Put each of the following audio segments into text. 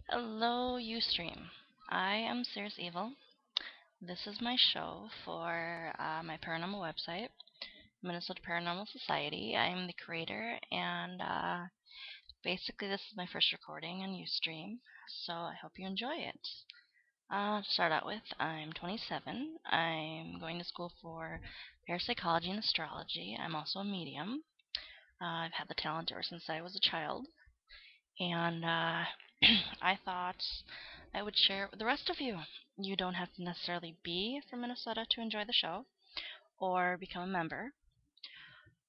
Hello, Ustream. I am Serious Evil. This is my show for my paranormal website, Minnesota Paranormal Society. I am the creator, and basically, this is my first recording on Ustream, so I hope you enjoy it. To start out with, I'm 27. I'm going to school for parapsychology and astrology. I'm also a medium. I've had the talent ever since I was a child, and I thought I would share it with the rest of you. You don't have to necessarily be from Minnesota to enjoy the show or become a member.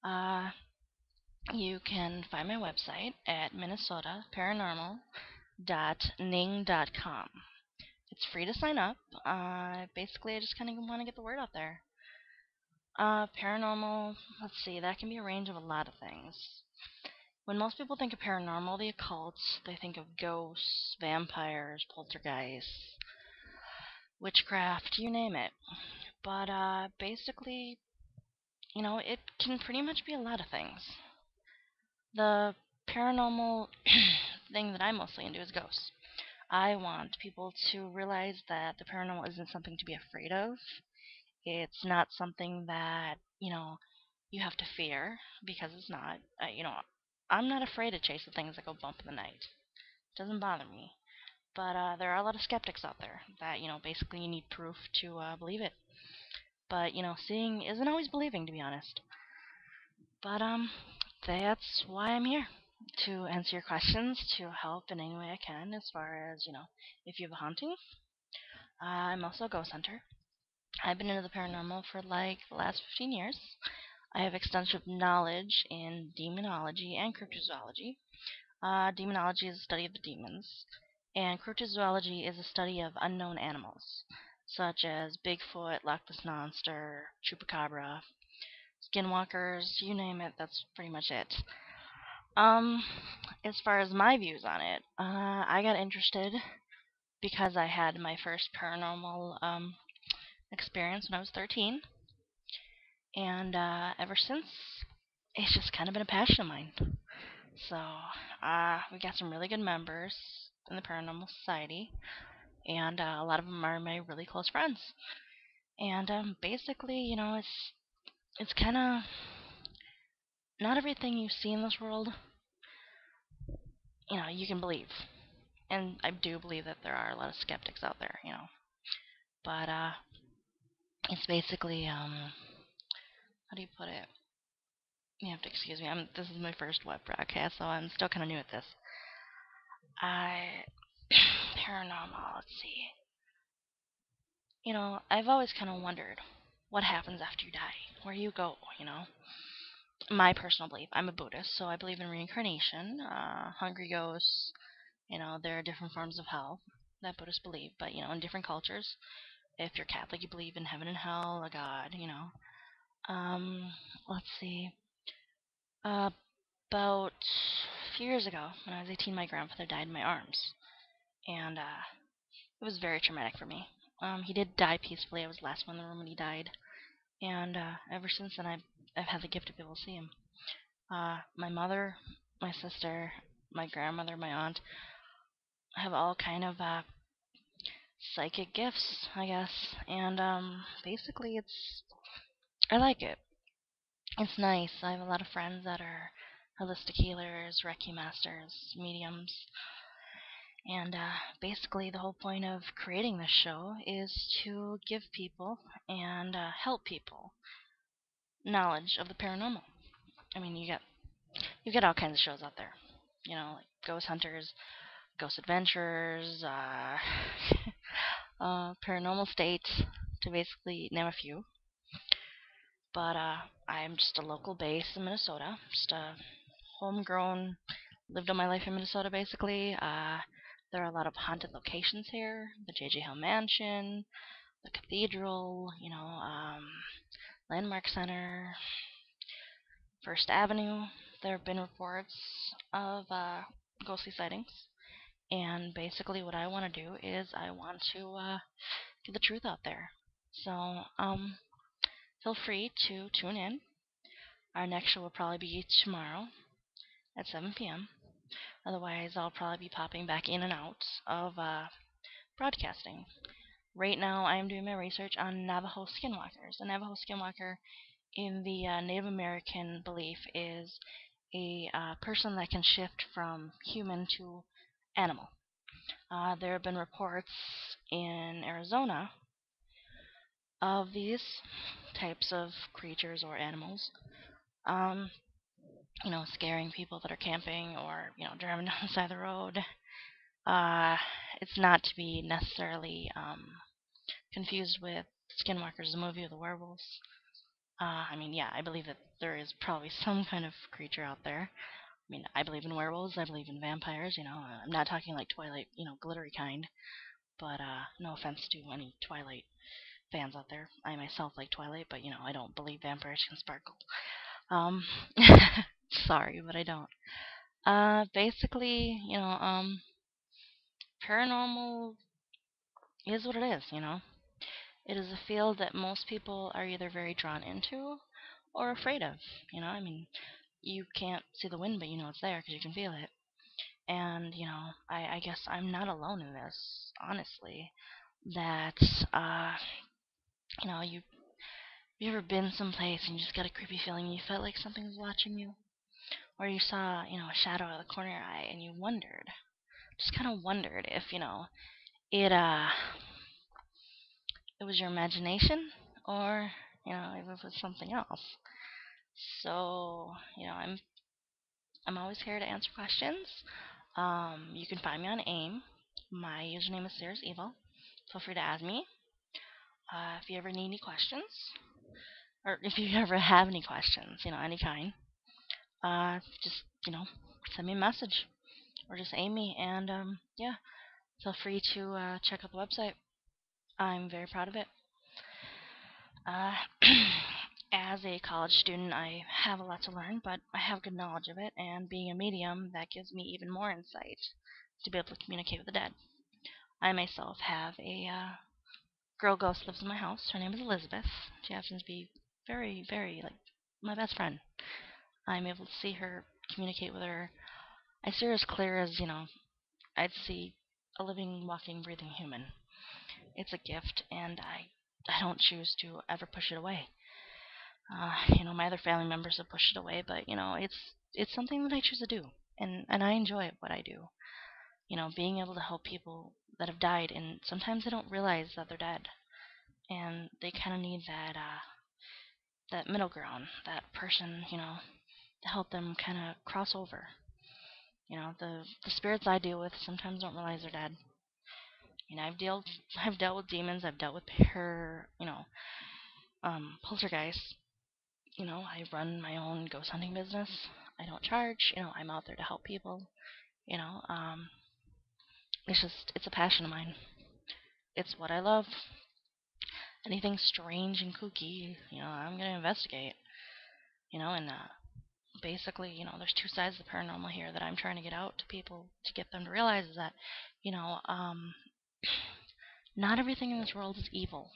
Uh, you can find my website at minnesotaparanormal.ning.com. It's free to sign up. Basically, I just kind of want to get the word out there. Paranormal, let's see, that can be a range of a lot of things. When most people think of paranormal, the occult, they think of ghosts, vampires, poltergeists, witchcraft, you name it. But basically, it can pretty much be a lot of things. The paranormal thing that I'm mostly into is ghosts. I want people to realize that the paranormal isn't something to be afraid of. It's not something that, you have to fear because it's not. I'm not afraid to chase the things that go bump in the night. It doesn't bother me. But there are a lot of skeptics out there that, basically you need proof to believe it. But, seeing isn't always believing, to be honest. But, that's why I'm here. To answer your questions, to help in any way I can as far as, if you have a haunting. I'm also a ghost hunter. I've been into the paranormal for like the last 15 years. I have extensive knowledge in demonology and cryptozoology. Demonology is the study of the demons, and cryptozoology is a study of unknown animals, such as Bigfoot, Loch Ness Monster, Chupacabra, skinwalkers, you name it, that's pretty much it. Um, as far as my views on it, I got interested because I had my first paranormal experience when I was 13, and ever since, it's just kind of been a passion of mine. So, we got some really good members in the Paranormal Society, and a lot of them are my really close friends. And basically, it's kind of not everything you see in this world, you can believe. And I do believe that there are a lot of skeptics out there. But it's basically how do you put it? You have to excuse me. This is my first web broadcast, so I'm still kind of new at this. I paranormal. Let's see. I've always kind of wondered what happens after you die, where you go. My personal belief, I'm a Buddhist, so I believe in reincarnation, hungry ghosts, there are different forms of hell that Buddhists believe, but, in different cultures. If you're Catholic, you believe in heaven and hell, a God. Um, let's see. About a few years ago, when I was 18, my grandfather died in my arms, and it was very traumatic for me. He did die peacefully. I was the last one in the room when he died. And ever since then, I've had the gift to be able to see him. My mother, my sister, my grandmother, my aunt have all kind of psychic gifts, I guess. And basically, I like it. It's nice. I have a lot of friends that are holistic healers, Reiki masters, mediums. And basically, the whole point of creating this show is to give people and help people knowledge of the paranormal. I mean, you get all kinds of shows out there. Like Ghost Hunters, Ghost Adventures, Paranormal State, to basically name a few. But I'm just a local base in Minnesota, just a homegrown, lived all my life in Minnesota basically. There are a lot of haunted locations here: the J.J. Hill Mansion, the Cathedral, Landmark Center, First Avenue. There have been reports of ghostly sightings. And basically, what I want to do is I want to get the truth out there. So, feel free to tune in. Our next show will probably be tomorrow at 7 p.m. Otherwise, I'll probably be popping back in and out of broadcasting. Right now, I am doing my research on Navajo skinwalkers. A Navajo skinwalker, in the Native American belief, is a person that can shift from human to animal. There have been reports in Arizona of these types of creatures or animals, um, scaring people that are camping or, driving down the side of the road. Uh, it's not to be necessarily confused with Skinwalkers, the movie, or the werewolves. Yeah, I believe that there is probably some kind of creature out there. I believe in werewolves. I believe in vampires. I'm not talking like Twilight, glittery kind. But no offense to any Twilight fans out there. I myself like Twilight, but I don't believe vampires can sparkle. Um, sorry, but I don't. Basically, paranormal is what it is. It is a field that most people are either very drawn into or afraid of. You can't see the wind, but you know it's there because you can feel it. And, I guess I'm not alone in this, honestly. That, you ever been someplace and you just got a creepy feeling and you felt like something was watching you? Or you saw, a shadow out of the corner of your eye and you wondered, just kind of wondered if, it, uh, it was your imagination or, if it was something else. So, I'm always here to answer questions. You can find me on AIM. My username is Sarah's Evil. Feel free to add me. If you ever need any questions, or if you ever have any questions, any kind, just, send me a message or just aim me. And, yeah, feel free to check out the website. I'm very proud of it. As a college student, I have a lot to learn, but I have good knowledge of it, and being a medium, that gives me even more insight to be able to communicate with the dead. I myself have a girl ghost lives in my house. Her name is Elizabeth. She happens to be very, very, like, my best friend. I'm able to see her, communicate with her. I see her as clear as, I'd see a living, walking, breathing human. It's a gift, and I don't choose to ever push it away. My other family members have pushed it away, but it's something that I choose to do, and I enjoy what I do. Being able to help people that have died, and sometimes they don't realize that they're dead, and they kind of need that middle ground, that person, to help them kind of cross over. The spirits I deal with sometimes don't realize they're dead. I've dealt with demons. I've dealt with poltergeists. I run my own ghost hunting business. I don't charge. I'm out there to help people. You know, um, it's a passion of mine. It's what I love. Anything strange and kooky, I'm gonna investigate. And basically, there's two sides of the paranormal here that I'm trying to get out to people to get them to realize is that, you know, um, not everything in this world is evil.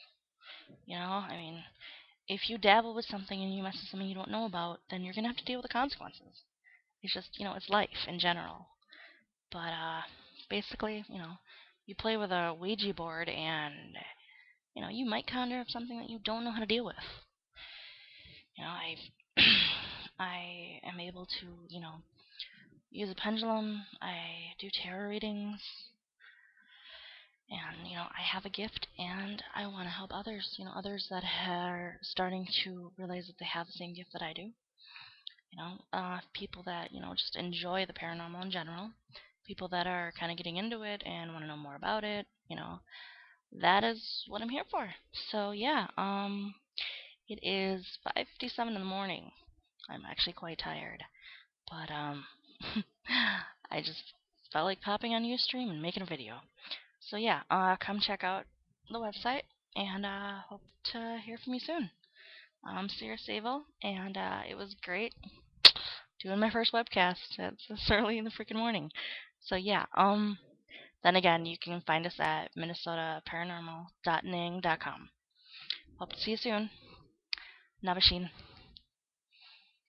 If you dabble with something and you mess with something you don't know about, then you're gonna have to deal with the consequences. It's just, it's life in general. But basically, you play with a Ouija board and you might conjure up something that you don't know how to deal with. I I am able to, use a pendulum. I do tarot readings, and I have a gift, and I want to help others. Others that are starting to realize that they have the same gift that I do. People that just enjoy the paranormal in general. People that are kind of getting into it and want to know more about it. That is what I'm here for. So yeah, it is 5:57 in the morning. I'm actually quite tired, but I just felt like popping on Ustream and making a video. So yeah, come check out the website, and hope to hear from you soon. I'm Sierra Sable, and it was great doing my first webcast. It's this early in the freaking morning. So yeah, then again, you can find us at minnesotaparanormal.ning.com. Hope to see you soon. Nabashin.